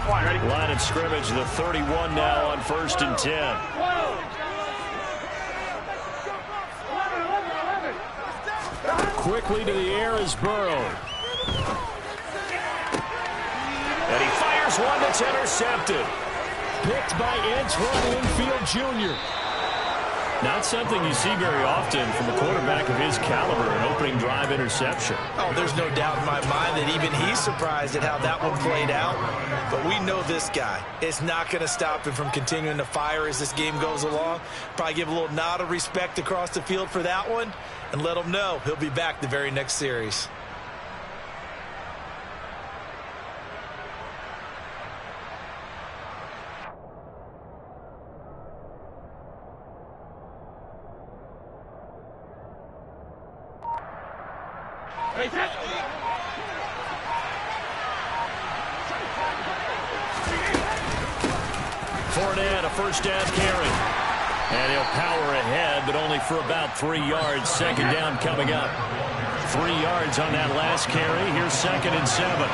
Line of scrimmage, the 31 now on 1st and 10. Quickly to the air is Burrow. And he fires one that's intercepted. Picked by Antoine Winfield Jr. Not something you see very often from a quarterback of his caliber, an opening drive interception. Oh, there's no doubt in my mind that even he's surprised at how that one played out. But we know this guy is not going to stop him from continuing to fire as this game goes along. Probably give a little nod of respect across the field for that one and let him know he'll be back the very next series. Fournette, a first down carry. And he'll power ahead, but only for about 3 yards. Second down coming up. 3 yards on that last carry. Here's 2nd and 7.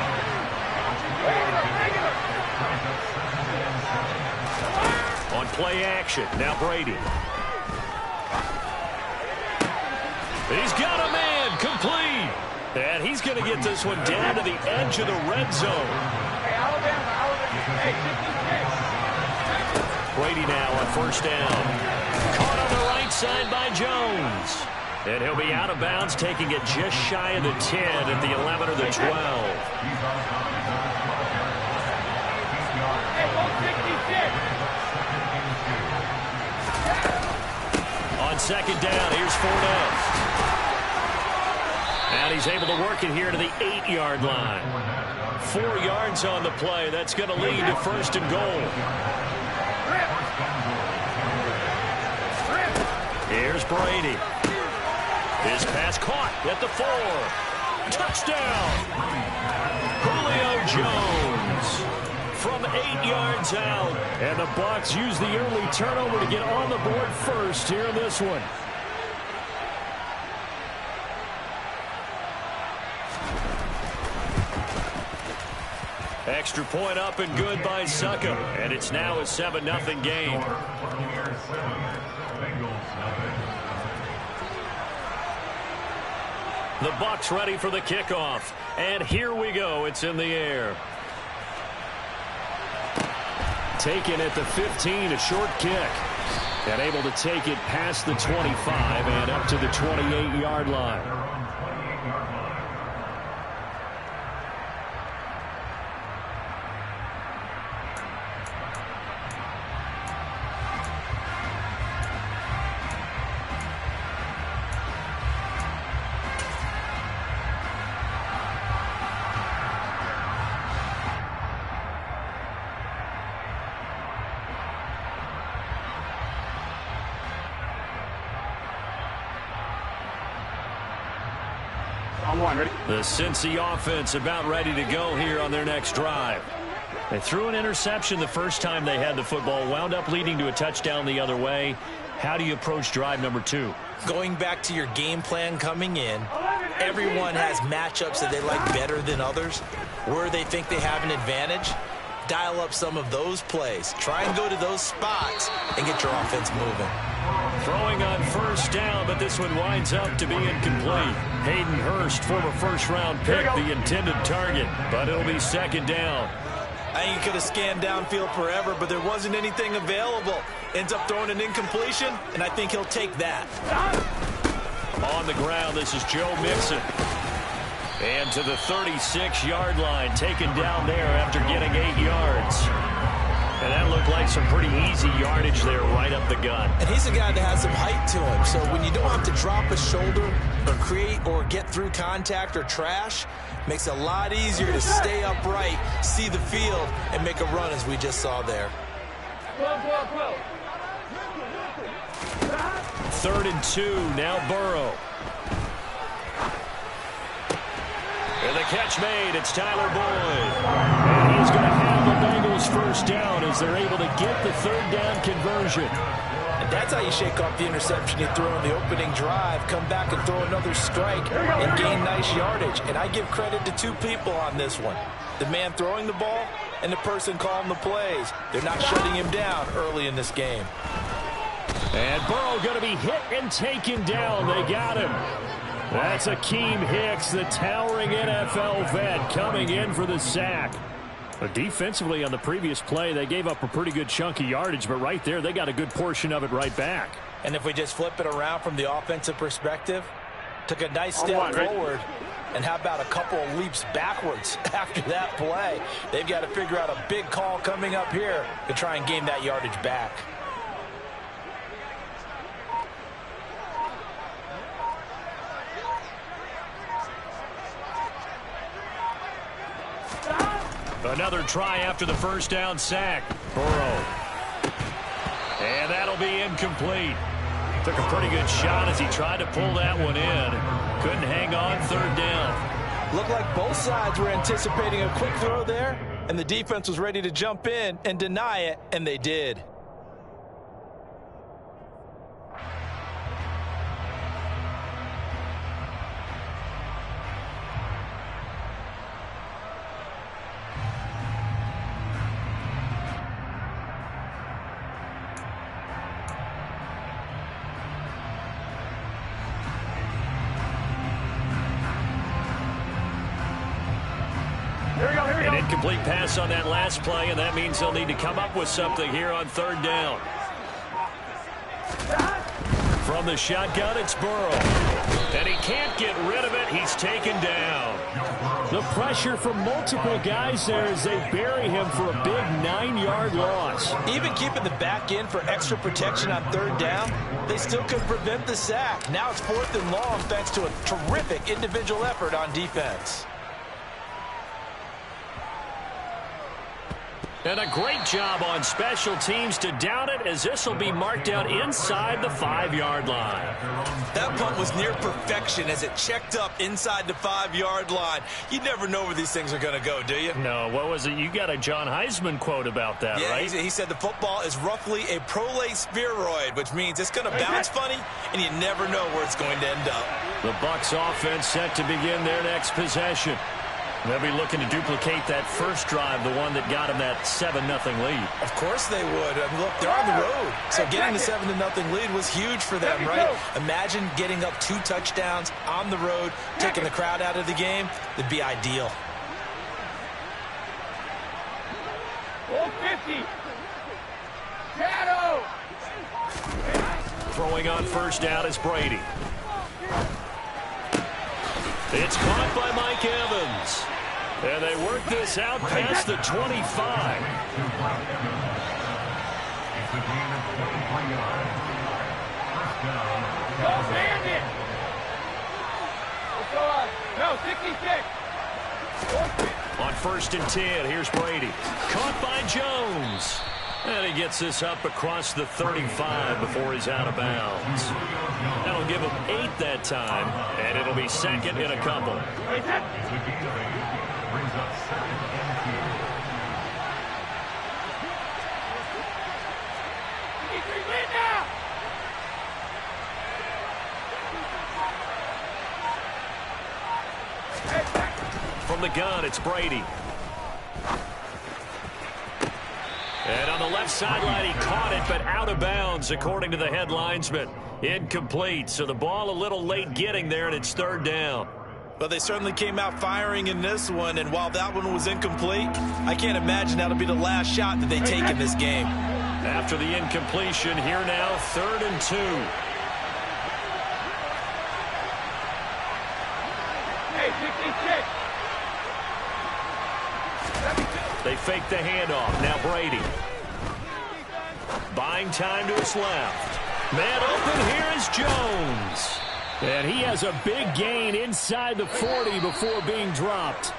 On play action, now Brady. He's got a man, complete. And he's going to get this one down to the edge of the red zone. Brady now on 1st down. Caught on the right side by Jones. And he'll be out of bounds, taking it just shy of the 10 at the 11 or the 12. On 2nd down, here's Fournette. And he's able to work it here to the 8-yard line. 4 yards on the play. That's going to lead to 1st and goal. Here's Brady. His pass caught at the 4. Touchdown! Julio Jones from 8 yards out. And the Bucs use the early turnover to get on the board first here in this one. Extra point up and good by Succop. And it's now a 7-0 game. The Bucs ready for the kickoff. And here we go. It's in the air. Taken at the 15, a short kick. And able to take it past the 25 and up to the 28-yard line. The Cincy offense about ready to go here on their next drive. They threw an interception the first time they had the football, wound up leading to a touchdown the other way. How do you approach drive number 2? Going back to your game plan coming in, everyone has matchups that they like better than others. Where they think they have an advantage, dial up some of those plays. Try and go to those spots and get your offense moving. Throwing on 1st down, but this one winds up to be incomplete. Hayden Hurst, former first-round pick, the intended target, but it'll be 2nd down. I think he could have scanned downfield forever, but there wasn't anything available. Ends up throwing an incompletion, and I think he'll take that. On the ground, this is Joe Mixon. And to the 36-yard line, taken down there after getting 8 yards. And that looked like some pretty easy yardage there right up the gut. And he's a guy that has some height to him. So when you don't have to drop a shoulder or create or get through contact or trash, makes it a lot easier to stay upright, see the field, and make a run as we just saw there. 3rd and 2, now Burrow. And the catch made, it's Tyler Boyd. And he's going to have the Bengals 1st down as they're able to get the 3rd down conversion. And that's how you shake off the interception you throw in the opening drive, come back and throw another strike and gain nice yardage. And I give credit to 2 people on this one. The man throwing the ball and the person calling the plays. They're not shutting him down early in this game. And Burrow going to be hit and taken down. They got him. That's Akeem Hicks, the towering NFL vet, coming in for the sack. Defensively on the previous play, they gave up a pretty good chunk of yardage, but right there, they got a good portion of it right back. And if we just flip it around from the offensive perspective, took a nice step forward, and how about a couple of leaps backwards after that play? They've got to figure out a big call coming up here to try and gain that yardage back. Another try after the first down sack. Burrow. And that'll be incomplete. Took a pretty good shot as he tried to pull that one in. Couldn't hang on, third down. Looked like both sides were anticipating a quick throw there, and the defense was ready to jump in and deny it, and they did. An incomplete pass on that last play, and that means they'll need to come up with something here on third down. From the shotgun, it's Burrow. And he can't get rid of it. He's taken down. The pressure from multiple guys there as they bury him for a big 9-yard loss. Even keeping the back end for extra protection on third down, they still couldn't prevent the sack. Now it's 4th and long thanks to a terrific individual effort on defense. And a great job on special teams to down it, as this will be marked out inside the 5-yard line. That punt was near perfection as it checked up inside the 5-yard line. You never know where these things are going to go, do you? No, what was it? You got a John Heisman quote about that, right? He said the football is roughly a prolate spheroid, which means it's going to bounce funny, and you never know where it's going to end up. The Bucs offense set to begin their next possession. They'll be looking to duplicate that first drive, the one that got them that 7-0 lead. Of course they would. I mean, look, they're on the road. So getting the 7-0 lead was huge for them, right? Imagine getting up 2 touchdowns on the road, taking the crowd out of the game. It'd be ideal. 450. Shadow. Throwing on first down is Brady. It's caught by Mike Evans. And they work this out past the 25. No, 66. On 1st and 10, here's Brady. Caught by Jones. And he gets this up across the 35 before he's out of bounds. That'll give him 8 that time, and it'll be second in a couple. From the gun, it's Brady. And on the left sideline, he caught it, but out of bounds, according to the head linesman. Incomplete, so the ball a little late getting there, and it's 3rd down. Well, they certainly came out firing in this one, and while that one was incomplete, I can't imagine that'll be the last shot that they take in this game. After the incompletion, here now, 3rd and 2. Hey, 66. They fake the handoff. Now Brady. Buying time to his left. Man open, here is Jones. And he has a big gain inside the 40 before being dropped.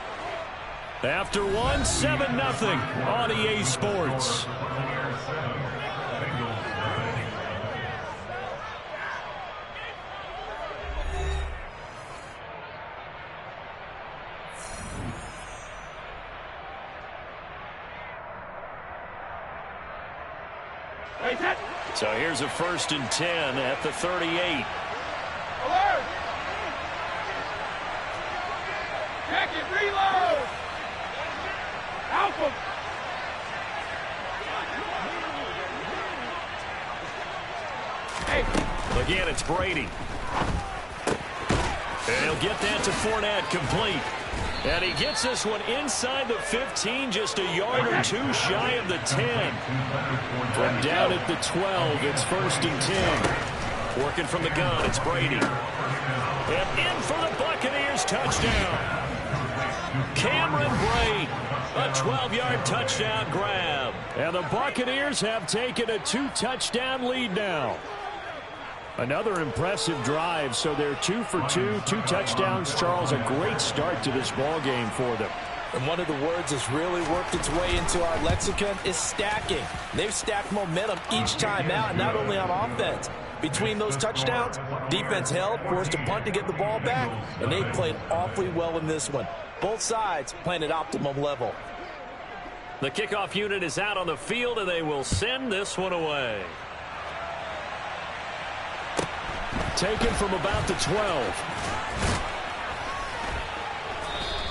After one, 7-0 on EA Sports. So here's a 1st and 10 at the 38. Alert! Check it, reload! Alpha! Again, it's Brady. And he'll get that to Fournette, complete. And he gets this one inside the 15, just a yard or two shy of the 10. From down at the 12, it's 1st and 10. Working from the gun, it's Brady. And in for the Buccaneers, touchdown. Cameron Brate, a 12-yard touchdown grab. And the Buccaneers have taken a 2-touchdown lead now. Another impressive drive, so they're 2 for 2, 2 touchdowns. Charles, a great start to this ball game for them. And one of the words that's really worked its way into our lexicon is stacking. They've stacked momentum each time out, not only on offense. Between those touchdowns, defense held, forced a punt to get the ball back, and they played awfully well in this one. Both sides playing at optimum level. The kickoff unit is out on the field, and they will send this one away. Taken from about the 12.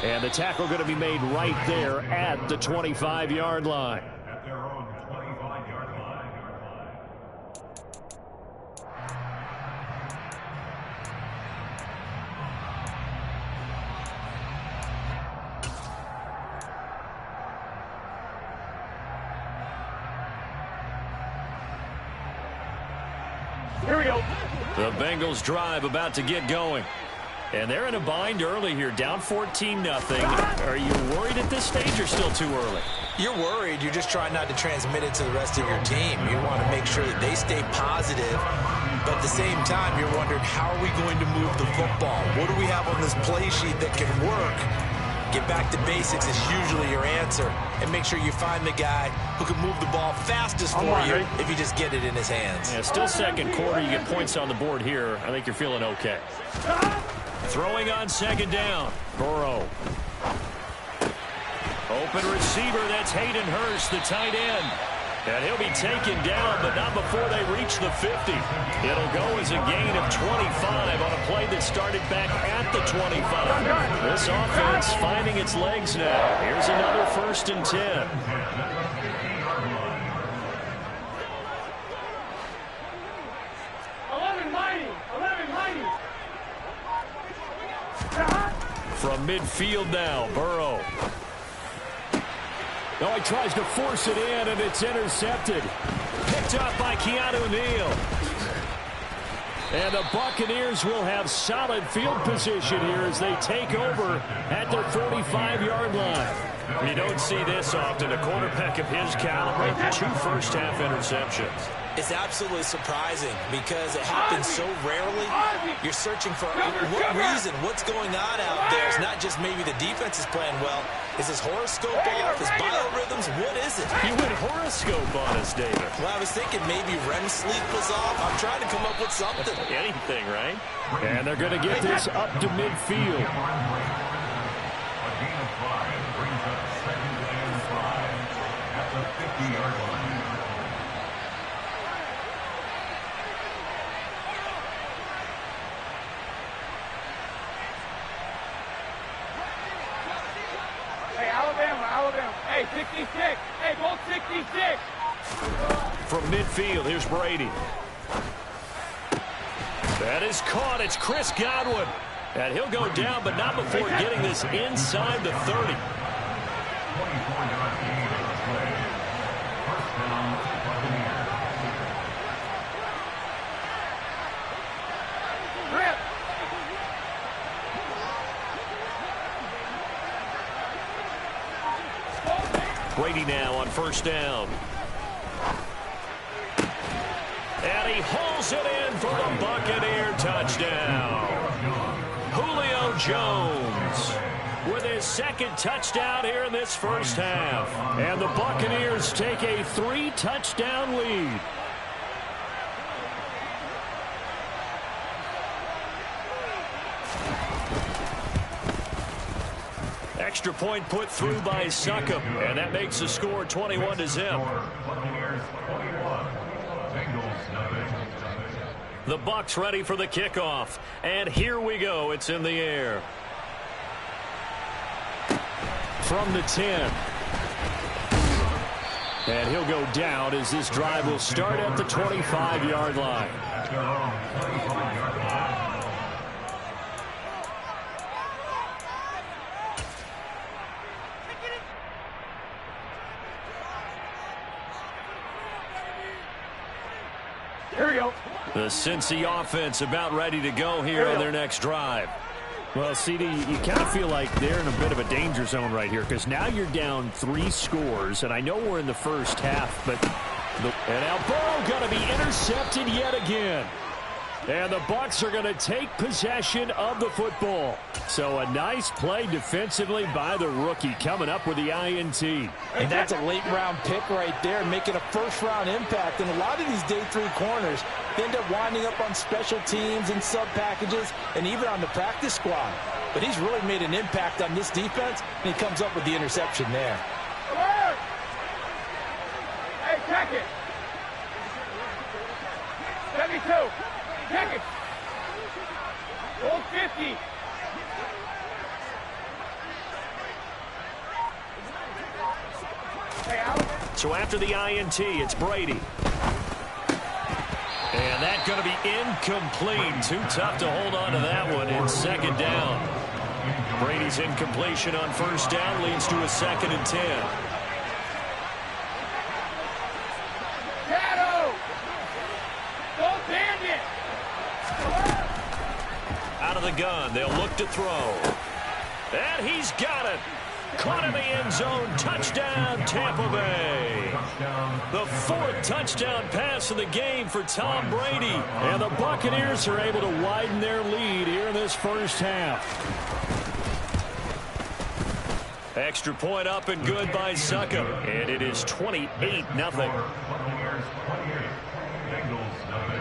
And the tackle going to be made right there at the 25-yard line. Here we go. The Bengals drive about to get going. And they're in a bind early here, down 14-0. Are you worried at this stage or still too early? You're worried. You're just trying not to transmit it to the rest of your team. You want to make sure that they stay positive. But at the same time, you're wondering, how are we going to move the football? What do we have on this play sheet that can work? Get back to basics is usually your answer. And make sure you find the guy who can move the ball fastest for you if you just get it in his hands. Yeah, still second quarter. You get points on the board here. I think you're feeling okay. Throwing on second down. Burrow. Open receiver. That's Hayden Hurst, the tight end. And he'll be taken down, but not before they reach the 50. It'll go as a gain of 25 on a play that started back at the 25. This offense finding its legs now. Here's another 1st and 10. From midfield now, Burrow. Oh, he tries to force it in, and it's intercepted. Picked up by Keanu Neal. And the Buccaneers will have solid field position here as they take over at their 45-yard line. You don't see this often. A quarterback of his caliber, 2 first-half interceptions. It's absolutely surprising because it happens so rarely. You're searching for what reason, what's going on out there. It's not just maybe the defense is playing well. Is his horoscope off? His biorhythms? What is it? You went horoscope on us, David. Well, I was thinking maybe REM sleep was off. I'm trying to come up with something. Anything, right? And they're going to get this up to midfield. A gain of 5 brings up 2nd and 5 at the 50-yard line. Hey, Alabama. Hey, 66. Hey, both 66. From midfield, here's Brady. That is caught. It's Chris Godwin. And he'll go down, but not before getting this inside the 30. 24-yard gain on the play. 1st down, Buccaneers. Grip. Brady now on 1st down. And he hauls it in for the Buccaneer touchdown. Julio Jones with his 2nd touchdown here in this first half. And the Buccaneers take a 3-touchdown lead. Extra point put through by Succop, and that makes the score 21-0. Buccaneers 21. Bengals nothing. The Bucs ready for the kickoff, and here we go. It's in the air. From the 10. And he'll go down as this drive will start at the 25-yard line. at their own 35-yard line. Here we go. The Cincy offense about ready to go here on their next drive. Well, CD, you kind of feel like they're in a bit of a danger zone right here because now you're down 3 scores, and I know we're in the first half, but... And now Burrow going to be intercepted yet again. And the Bucs are going to take possession of the football. So a nice play defensively by the rookie coming up with the INT. And that's a late-round pick right there, making a first-round impact. And a lot of these day 3 corners end up winding up on special teams and sub-packages and even on the practice squad. But he's really made an impact on this defense, and he comes up with the interception there. Alert! Hey, check it. 72. Check it. Hold 50. So after the INT, it's Brady. And that's going to be incomplete. Too tough to hold on to that one in second down. Brady's incompletion on first down leads to a 2nd and 10. Shadow! Don't stand it! Out of the gun, they'll look to throw. And he's got it. Caught in the end zone. Touchdown, Tampa Bay. The 4th touchdown pass of the game for Tom Brady. And the Buccaneers are able to widen their lead here in this first half. Extra point up and good by Succop. And it is 28-0. Buccaneers 28, Bengals 9.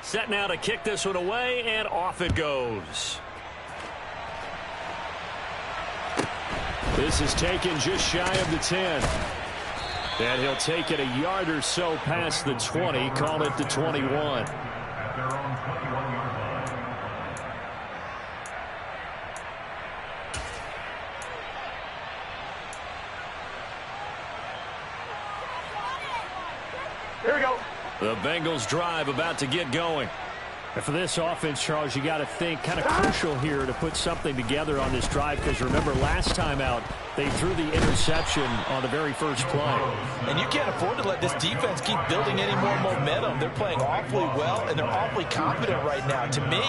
Set now to kick this one away, and off it goes. This is taken just shy of the 10. And he'll take it a yard or so past the 20, call it the 21. At their own 21-yard line. Here we go. The Bengals drive about to get going. And for this offense, Charles, you got to think kind of crucial here to put something together on this drive because remember last time out they threw the interception on the very first play. And you can't afford to let this defense keep building any more momentum. They're playing awfully well, and they're awfully confident right now. To me,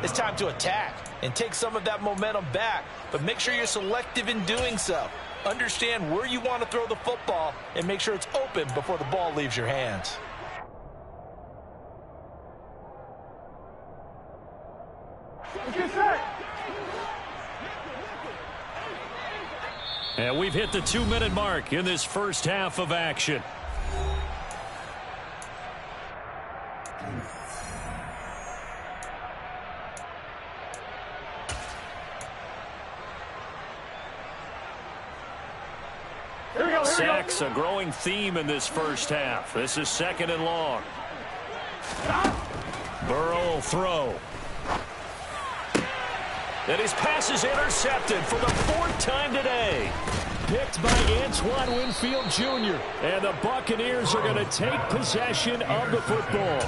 it's time to attack and take some of that momentum back, but make sure you're selective in doing so. Understand where you want to throw the football and make sure it's open before the ball leaves your hands. Get set. And we've hit the 2-minute mark in this first half of action. Sacks, a growing theme in this first half. This is 2nd and long. Burrow will throw. And his pass is intercepted for the 4th time today. Picked by Antoine Winfield Jr. And the Buccaneers are going to take possession of the football.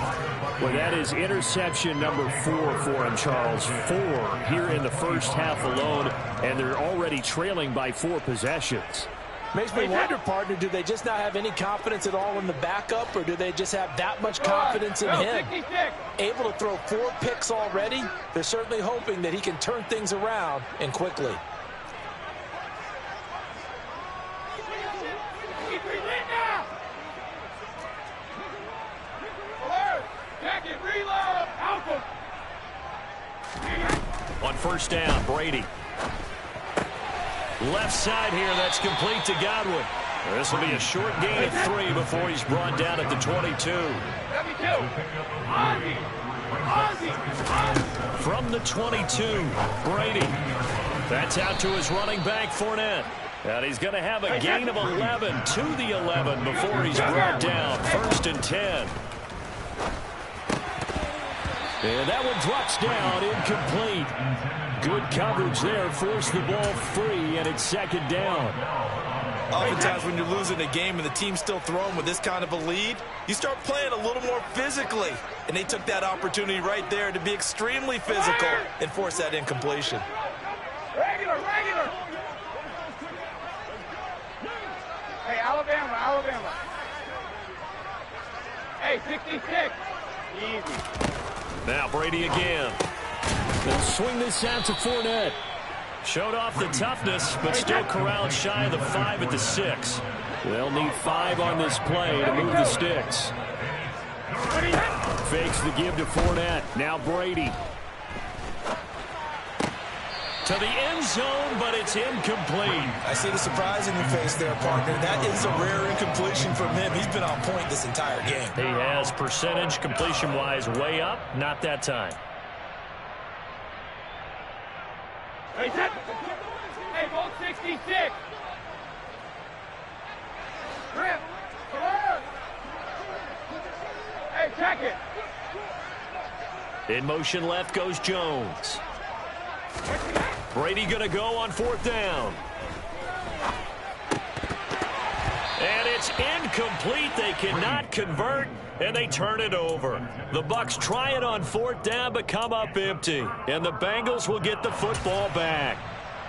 Well, that is interception number 4 for him, Charles. 4 here in the first half alone, and they're already trailing by 4 possessions. Makes me wonder, partner, do they just not have any confidence at all in the backup, or do they just have that much confidence in him? Able to throw 4 picks already, they're certainly hoping that he can turn things around and quickly. On first down, Brady. Left side here, that's complete to Godwin. This will be a short gain of 3 before he's brought down at the 22. From the 22, Brady. That's out to his running back, Fournette. And he's going to have a gain of 11 to the 11 before he's brought down. 1st and 10. And that one drops down, incomplete. Good coverage there, forced the ball free, and it's 2nd down. Oftentimes when you're losing a game and the team's still throwing with this kind of a lead, you start playing a little more physically. And they took that opportunity right there to be extremely physical and force that incompletion. Regular. Hey, Alabama. Hey, 66. Easy. Now Brady again. They'll swing this out to Fournette. Showed off the toughness, but still corralled shy of the 5 at the 6. They'll need 5 on this play to move the sticks. Fakes the give to Fournette. Now Brady. To the end zone, but it's incomplete. I see the surprise in your face there, partner. That is a rare incompletion from him. He's been on point this entire game. He has percentage completion-wise way up. Not that time. Hey, both 66. Grip. Hey, check it. In motion left goes Jones. Brady going to go on 4th down. And it's incomplete. They cannot convert, and they turn it over. The Bucs try it on 4th down, but come up empty. And the Bengals will get the football back.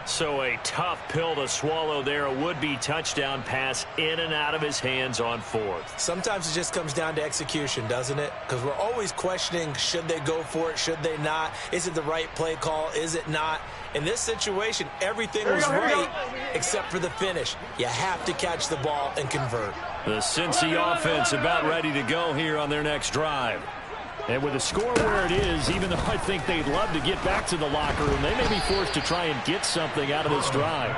So a tough pill to swallow there. A would-be touchdown pass in and out of his hands on 4th. Sometimes it just comes down to execution, doesn't it? Because we're always questioning, should they go for it, should they not? Is it the right play call, is it not? In this situation, everything was right except for the finish. You have to catch the ball and convert. The Cincy offense about ready to go here on their next drive. And with the score where it is, even though I think they'd love to get back to the locker room, they may be forced to try and get something out of this drive.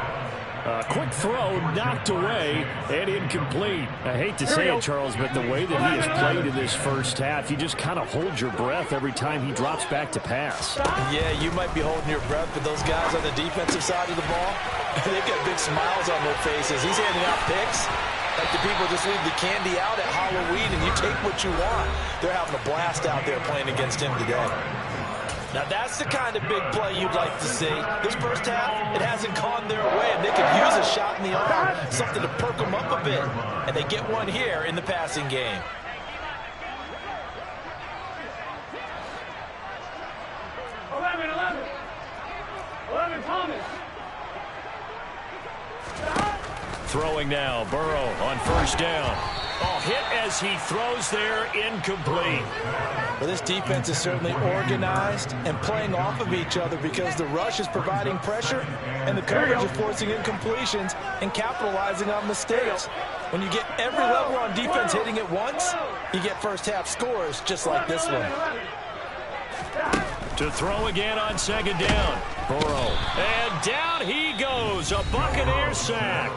Quick throw, knocked away, and incomplete. I hate to say it, Charles, but the way that he has played in this first half, you just kind of hold your breath every time he drops back to pass. Yeah, you might be holding your breath, but those guys on the defensive side of the ball, they've got big smiles on their faces. He's handing out picks like the people just leave the candy out at Halloween and you take what you want. They're having a blast out there playing against him today. Now that's the kind of big play you'd like to see. This first half, it hasn't gone their way, and they could use a shot in the arm, something to perk them up a bit. And they get one here in the passing game. Thomas. Throwing now, Burrow on 1st down. Oh, hit as he throws there, incomplete. Well, this defense is certainly organized and playing off of each other because the rush is providing pressure and the coverage is forcing incompletions and capitalizing on mistakes. When you get every level on defense hitting it once, you get first half scores just like this one. To throw again on 2nd down. Burrow. And down he goes. A Buccaneer sack.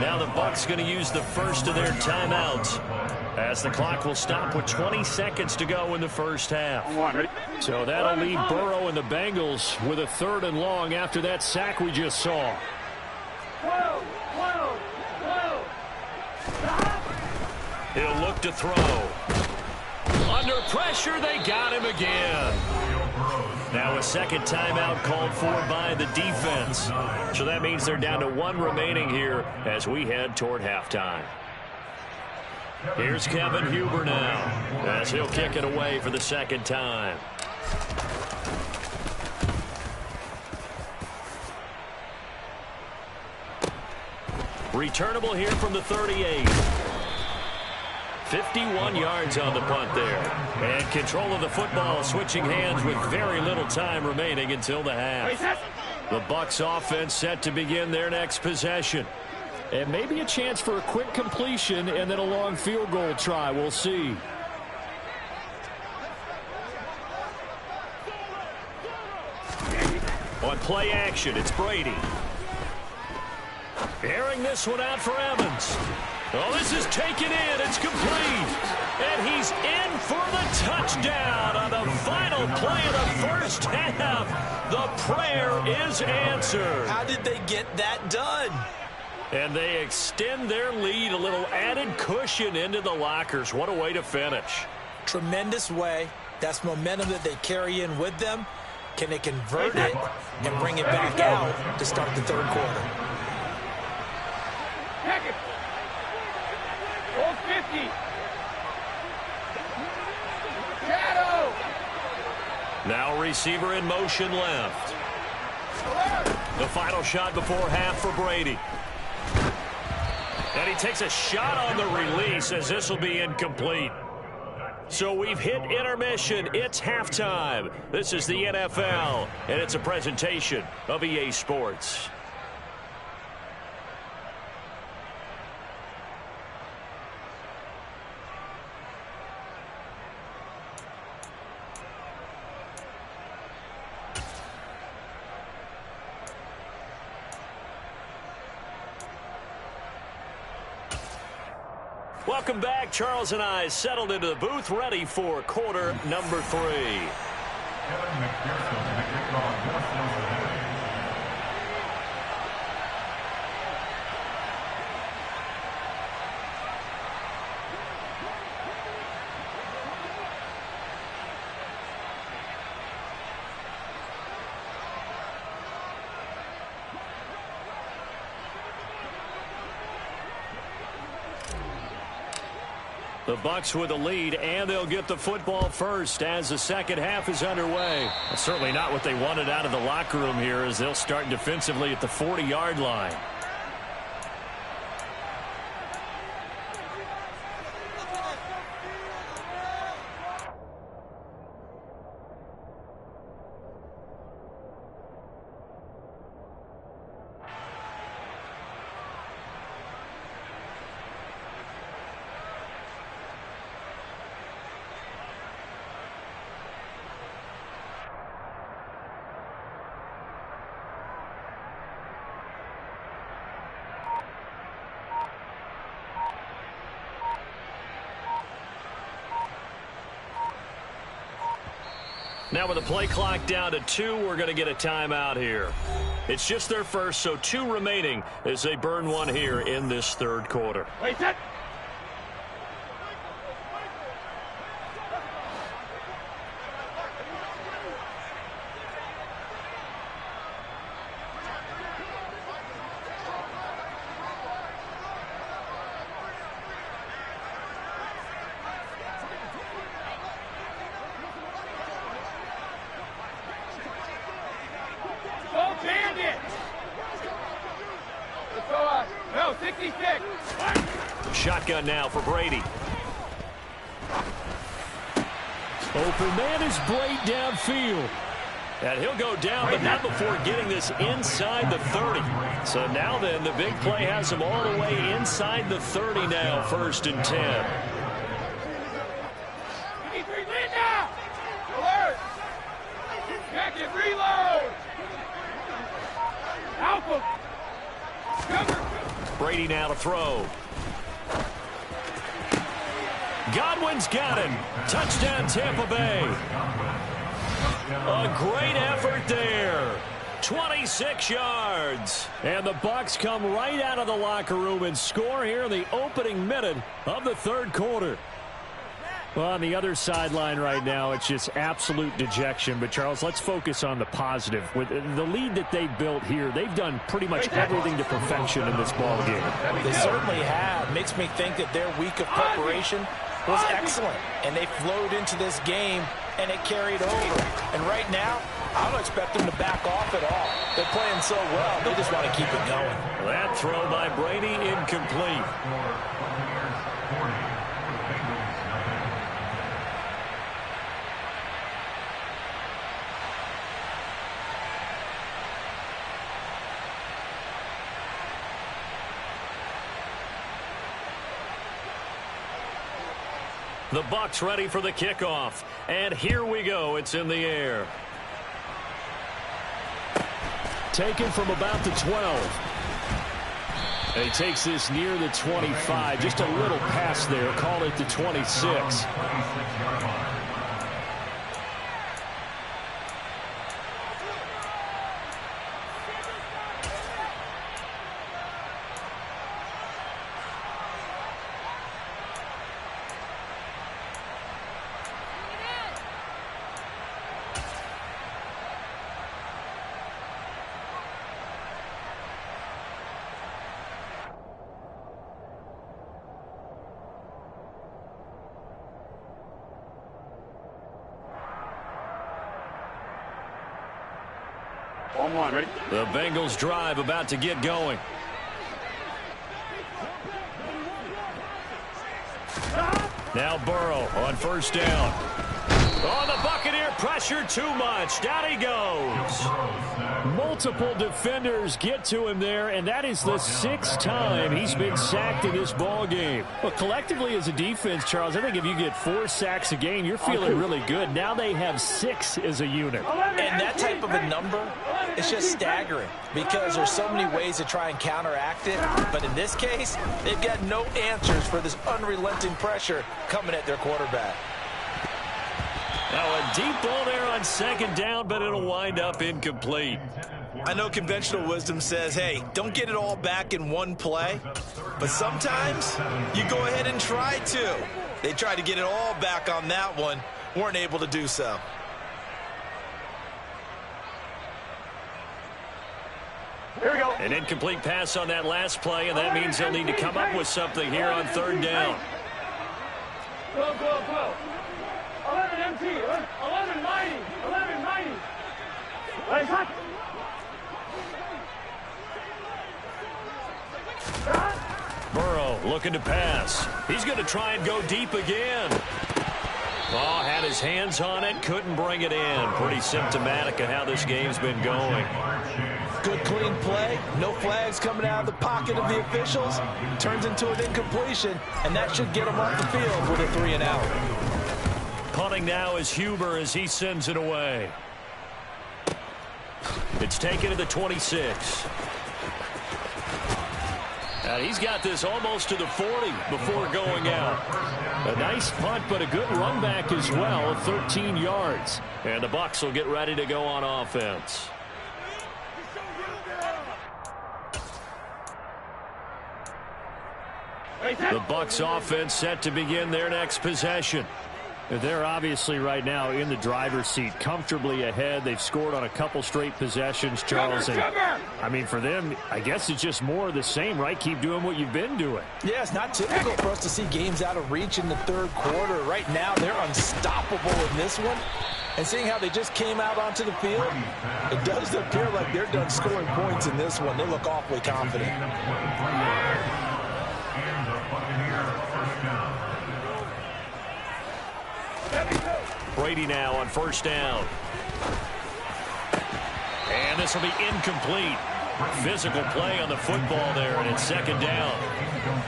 Now the Bucs going to use the first of their timeouts as the clock will stop with 20 seconds to go in the first half. So that'll leave Burrow and the Bengals with a 3rd and long after that sack we just saw. He'll look to throw. Under pressure, they got him again. Now a 2nd timeout called for by the defense. So that means they're down to 1 remaining here as we head toward halftime. Here's Kevin Huber now as he'll kick it away for the 2nd time. Returnable here from the 38. 51 yards on the punt there. And control of the football switching hands with very little time remaining until the half. The Bucs offense set to begin their next possession. And maybe a chance for a quick completion and then a long field goal try. We'll see. On play action, it's Brady. Airing this one out for Evans. Oh, this is taken in. It's complete. And he's in for the touchdown on the final play of the first half. The prayer is answered. How did they get that done? And they extend their lead, a little added cushion into the lockers. What a way to finish. Tremendous way. That's momentum that they carry in with them. Can they convert it and bring it back out to start the third quarter? Check it. Hold 50. Shadow. Now receiver in motion left. The final shot before half for Brady. And he takes a shot on the release as this will be incomplete. So we've hit intermission. It's halftime. This is the NFL, and it's a presentation of EA Sports. Welcome back. Charles and I settled into the booth, ready for quarter number 3. Kevin McPherson to kick off your Cincinnati. The Bucs with a lead, and they'll get the football first as the second half is underway. Certainly not what they wanted out of the locker room here, as they'll start defensively at the 40-yard line. Now with the play clock down to 2, we're going to get a timeout here. It's just their first, so 2 remaining as they burn one here in this third quarter. Wait, set. No, 66. Shotgun now for Brady. Open man is Brady downfield. And he'll go down, but not before getting this inside the 30. So now then, the big play has him all the way inside the 30 now, 1st and 10. Alert! Jacket, reload! Alpha! Cover! Brady now to throw. Godwin's got him. Touchdown, Tampa Bay. A great effort there. 26 yards. And the Bucs come right out of the locker room and score here in the opening minute of the third quarter. Well, on the other sideline right now, it's just absolute dejection. But, Charles, let's focus on the positive. With the lead that they built here, they've done pretty much everything to perfection in this ball game. They certainly have. Makes me think that their week of preparation was excellent. And they flowed into this game, and it carried over. And right now, I don't expect them to back off at all. They're playing so well, they just want to keep it going. That throw by Brady incomplete. The Bucs ready for the kickoff. And here we go. It's in the air. Taken from about the 12. And he takes this near the 25. Just a little pass there. Call it the 26. Ready? The Bengals drive about to get going. Now Burrow on first down. Oh, the Buccaneer pressure too much. Down he goes. Multiple defenders get to him there, and that is the 6th time he's been sacked in this ball game. But collectively as a defense, Charles, I think if you get 4 sacks a game, you're feeling really good. Now they have 6 as a unit. And that type of a number, it's just staggering because there's so many ways to try and counteract it. But in this case, they've got no answers for this unrelenting pressure coming at their quarterback. Now a deep ball there on second down, but it'll wind up incomplete. I know conventional wisdom says, hey, don't get it all back in one play. But sometimes you go ahead and try to. They tried to get it all back on that one, weren't able to do so. Here we go. An incomplete pass on that last play, and that means they'll need to come up with something here on third down. Go, go, go. 11 MT, 11 mighty, 11 mighty. Right, hot. Burrow looking to pass. He's going to try and go deep again. Oh, had his hands on it, couldn't bring it in. Pretty symptomatic of how this game's been going. Good clean play, no flags coming out of the pocket of the officials. Turns into an incompletion, and that should get him off the field with a 3-and-out. Punting now is Huber as he sends it away. It's taken to the 26. He's got this almost to the 40 before going out. A nice punt, but a good run back as well, 13 yards. And the Bucs will get ready to go on offense. The Bucs offense set to begin their next possession. They're obviously right now in the driver's seat, comfortably ahead. They've scored on a couple straight possessions, Charles. And, I mean, for them, I guess it's just more of the same, right? Keep doing what you've been doing. Yeah, it's not typical for us to see games out of reach in the third quarter. Right now, they're unstoppable in this one. And seeing how they just came out onto the field, it does appear like they're done scoring points in this one. They look awfully confident. Brady now on first down. And this will be incomplete. Physical play on the football there, and it's second down.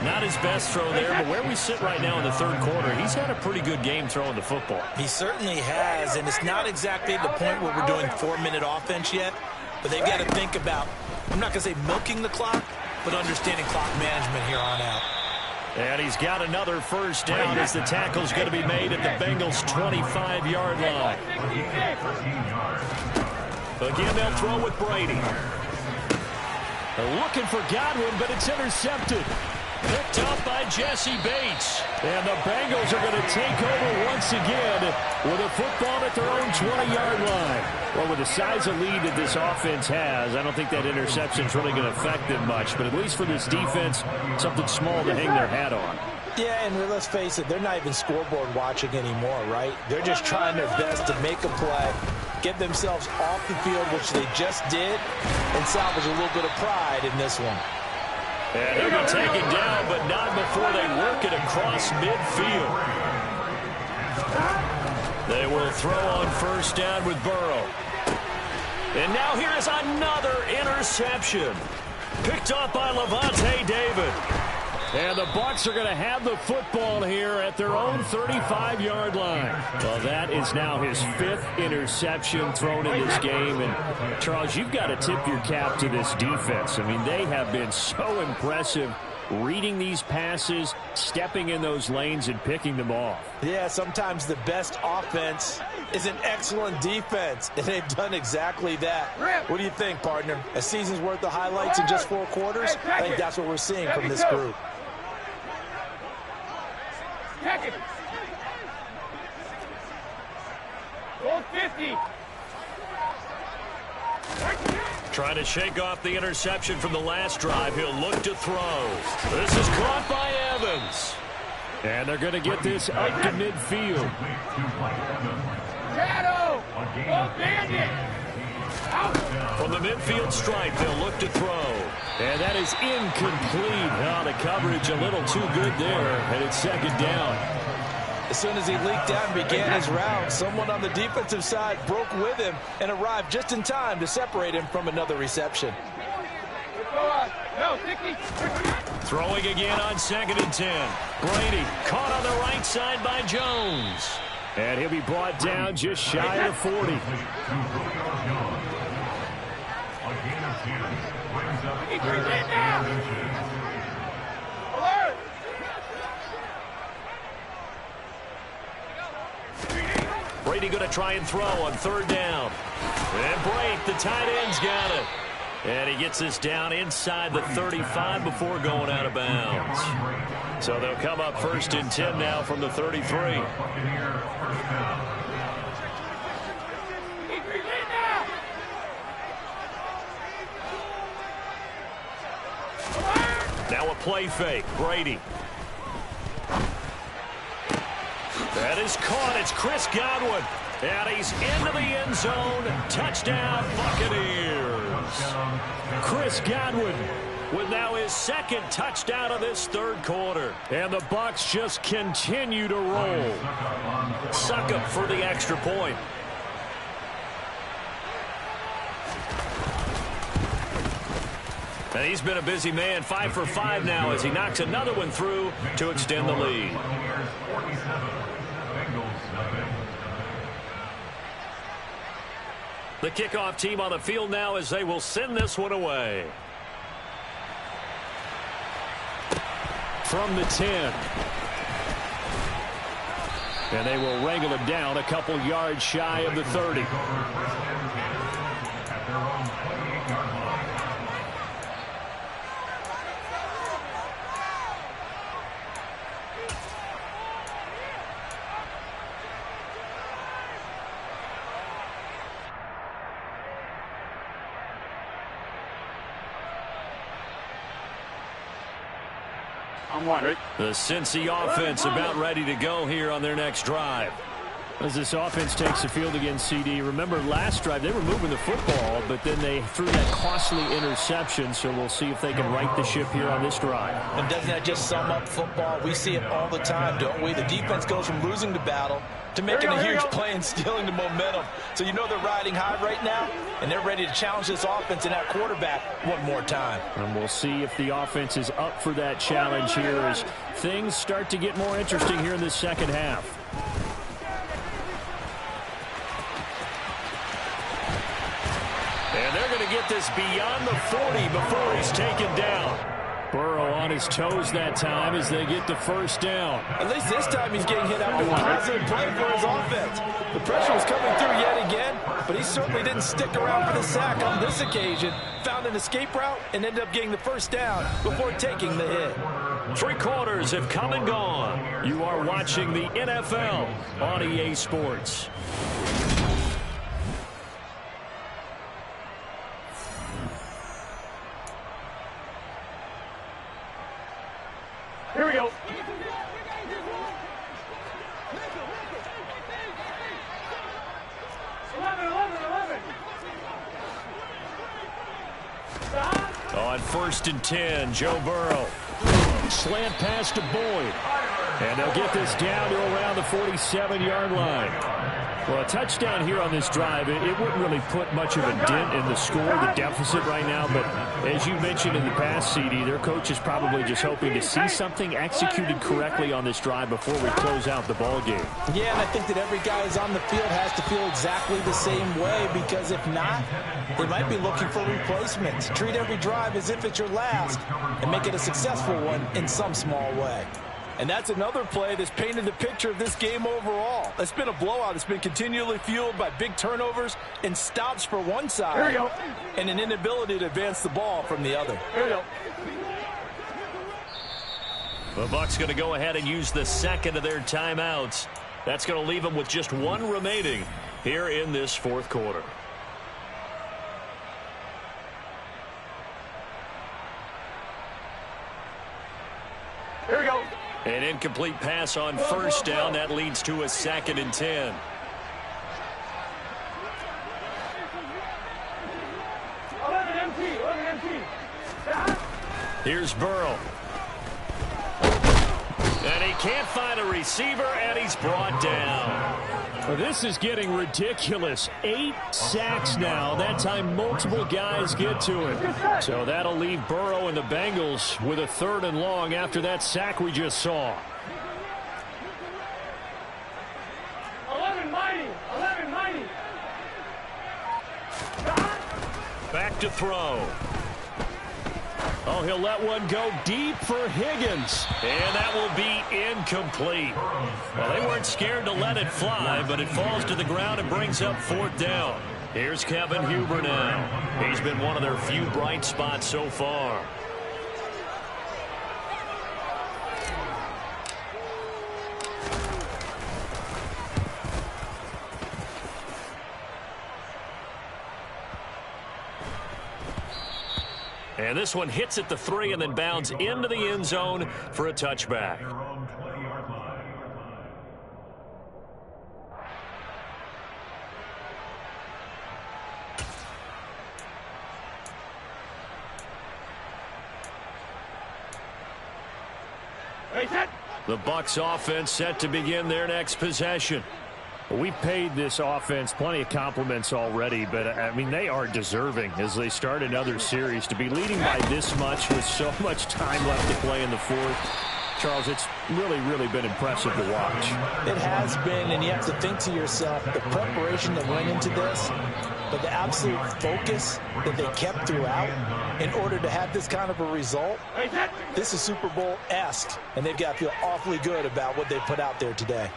Not his best throw there, but where we sit right now in the third quarter, he's had a pretty good game throwing the football. He certainly has, and it's not exactly the point where we're doing 4-minute offense yet, but they've got to think about, I'm not going to say milking the clock, but understanding clock management here on out. And he's got another first down as the tackle's going to be made at the Bengals' 25-yard line. Again, they'll throw with Brady. They're looking for Godwin, but it's intercepted. Picked up by Jesse Bates. And the Bengals are going to take over once again with a football at their own 20-yard line. Well, with the size of lead that this offense has, I don't think that interception is really going to affect them much. But at least for this defense, something small to hang their hat on. Yeah, and let's face it, they're not even scoreboard watching anymore, right? They're just trying their best to make a play, get themselves off the field, which they just did, and salvage a little bit of pride in this one. And they're going to take it down, but not before they work it across midfield. They will throw on first down with Burrow. And now here is another interception. Picked up by Levante David. And the Bucs are going to have the football here at their own 35-yard line. Well, that is now his 5th interception thrown in this game. And, Charles, you've got to tip your cap to this defense. I mean, they have been so impressive reading these passes, stepping in those lanes, and picking them off. Yeah, sometimes the best offense is an excellent defense, and they've done exactly that. What do you think, partner? A season's worth of highlights in just 4 quarters? I think that's what we're seeing from this group. Check it. Goal 50. Trying to shake off the interception from the last drive. He'll look to throw. This is caught by Evans. And they're going to get this up to midfield. Shadow. Go bandit. Out. From the midfield stripe, they'll look to throw. And that is incomplete. Oh, the coverage a little too good there, and it's 2nd down. As soon as he leaked out and began his route, someone on the defensive side broke with him and arrived just in time to separate him from another reception. No, Dickey. Throwing again on 2nd and 10. Brady caught on the right side by Jones. And he'll be brought down just shy of 40. Brady going to try and throw on 3rd down. And break, the tight end's got it. And he gets this down inside the 35 before going out of bounds. So they'll come up 1st and 10 now from the 33. Now a play fake. Brady. That is caught. It's Chris Godwin. And he's into the end zone. Touchdown, Buccaneers. Chris Godwin with now his 2nd touchdown of this 3rd quarter. And the Bucs just continue to roll. Succop for the extra point. And he's been a busy man, 5 for 5 now as he knocks another one through to extend the lead. The kickoff team on the field now as they will send this one away. From the 10. And they will wrangle him down a couple yards shy of the 30. The Cincy offense about ready to go here on their next drive. As this offense takes the field against CD, remember last drive they were moving the football, but then they threw that costly interception, so we'll see if they can right the ship here on this drive. And doesn't that just sum up football? We see it all the time, don't we? The defense goes from losing the battle to making a huge play and stealing the momentum. So you know they're riding high right now, and they're ready to challenge this offense and that quarterback one more time. And we'll see if the offense is up for that challenge here as things start to get more interesting here in the 2nd half. And they're going to get this beyond the 40 before he's taken down. Burrow on his toes that time as they get the 1st down. At least this time he's getting hit after a positive play for his offense. The pressure was coming through yet again, but he certainly didn't stick around for the sack on this occasion. Found an escape route and ended up getting the 1st down before taking the hit. 3 quarters have come and gone. You are watching the NFL on EA Sports. Here we go. On 1st and 10, Joe Burrow. Slant pass to Boyd. And they'll get this down to around the 47-yard line. Well, a touchdown here on this drive, it wouldn't really put much of a dent in the score, the deficit right now. But as you mentioned in the past, CD, their coach is probably just hoping to see something executed correctly on this drive before we close out the ball game. Yeah, and I think that every guy who's on the field has to feel exactly the same way, because if not, they might be looking for replacements. Treat every drive as if it's your last and make it a successful one in some small way. And that's another play that's painted the picture of this game overall. It's been a blowout. It's been continually fueled by big turnovers and stops for one side and an inability to advance the ball from the other. Here we go. The Bucs going to go ahead and use the second of their timeouts. That's going to leave them with just one remaining here in this fourth quarter. Here we go. An incomplete pass on first down. That leads to a 2nd and 10. Here's Burrow. And he can't find a receiver, and he's brought down. Well, this is getting ridiculous. 8 sacks now. That time multiple guys get to him. So that'll leave Burrow and the Bengals with a 3rd and long after that sack we just saw. 11 mighty. 11 mighty. Back to throw. Oh, he'll let one go deep for Higgins. And that will be incomplete. Well, they weren't scared to let it fly, but it falls to the ground and brings up 4th down. Here's Kevin Huber now. He's been one of their few bright spots so far. And this one hits at the 3 and then bounds into the end zone for a touchback. The Bucs offense set to begin their next possession. We paid this offense plenty of compliments already, but, I mean, they are deserving as they start another series. To be leading by this much with so much time left to play in the fourth, Charles, it's really been impressive to watch. It has been, and you have to think to yourself, the preparation that went into this, but the absolute focus that they kept throughout in order to have this kind of a result. This is Super Bowl-esque, and they've got to feel awfully good about what they put out there today.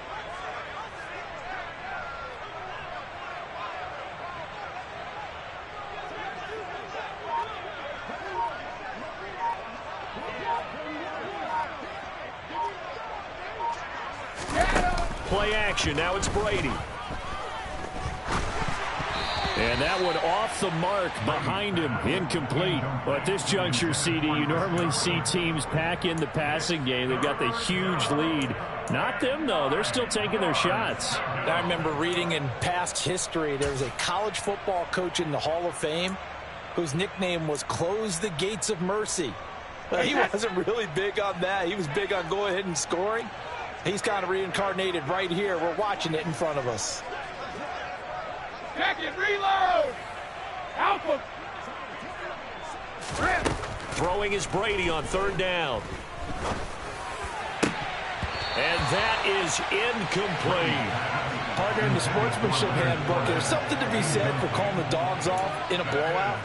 Play action. Now it's Brady. And that one off the mark behind him. Incomplete. Well, at this juncture, CD, you normally see teams pack in the passing game. They've got the huge lead. Not them, though. They're still taking their shots. I remember reading in past history, there was a college football coach in the Hall of Fame whose nickname was Close the Gates of Mercy. He wasn't really big on that. He was big on going ahead and scoring. He's kind of reincarnated right here. We're watching it in front of us. Check it, reload! Alpha! Throwing is Brady on 3rd down. And that is incomplete. Partner, in the sportsmanship handbook, there's something to be said for calling the dogs off in a blowout.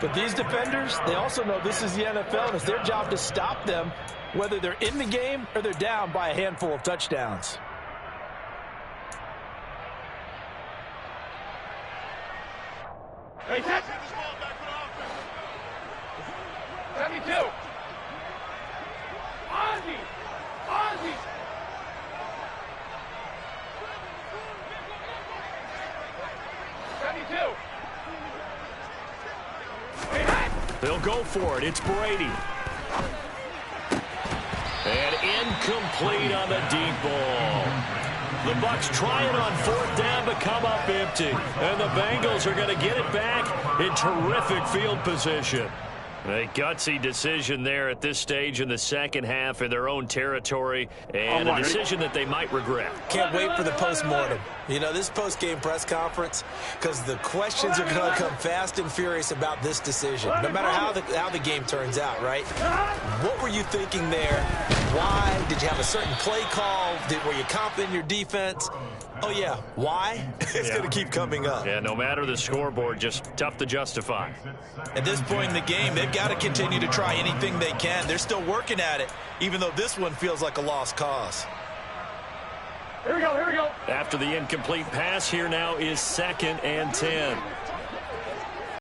But these defenders, they also know this is the NFL, and it's their job to stop them, whether they're in the game or they're down by a handful of touchdowns. Hey, set. 72. Ozzie. Ozzie. They'll go for it. It's Brady. And incomplete on the deep ball. The Bucs try it on 4th down but come up empty. And the Bengals are going to get it back in terrific field position. A gutsy decision there at this stage in the second half in their own territory, and a decision that they might regret. Can't wait for the postmortem. You know, this post-game press conference, because the questions are going to come fast and furious about this decision, no matter how the game turns out, right? What were you thinking there? Why? Did you have a certain play call? Were you confident in your defense? Oh, yeah. Why? It's going to keep coming up. Yeah, no matter the scoreboard, just tough to justify. At this point in the game, they've got to continue to try anything they can. They're still working at it, even though this one feels like a lost cause. Here we go, here we go. After the incomplete pass, here now is 2nd and 10.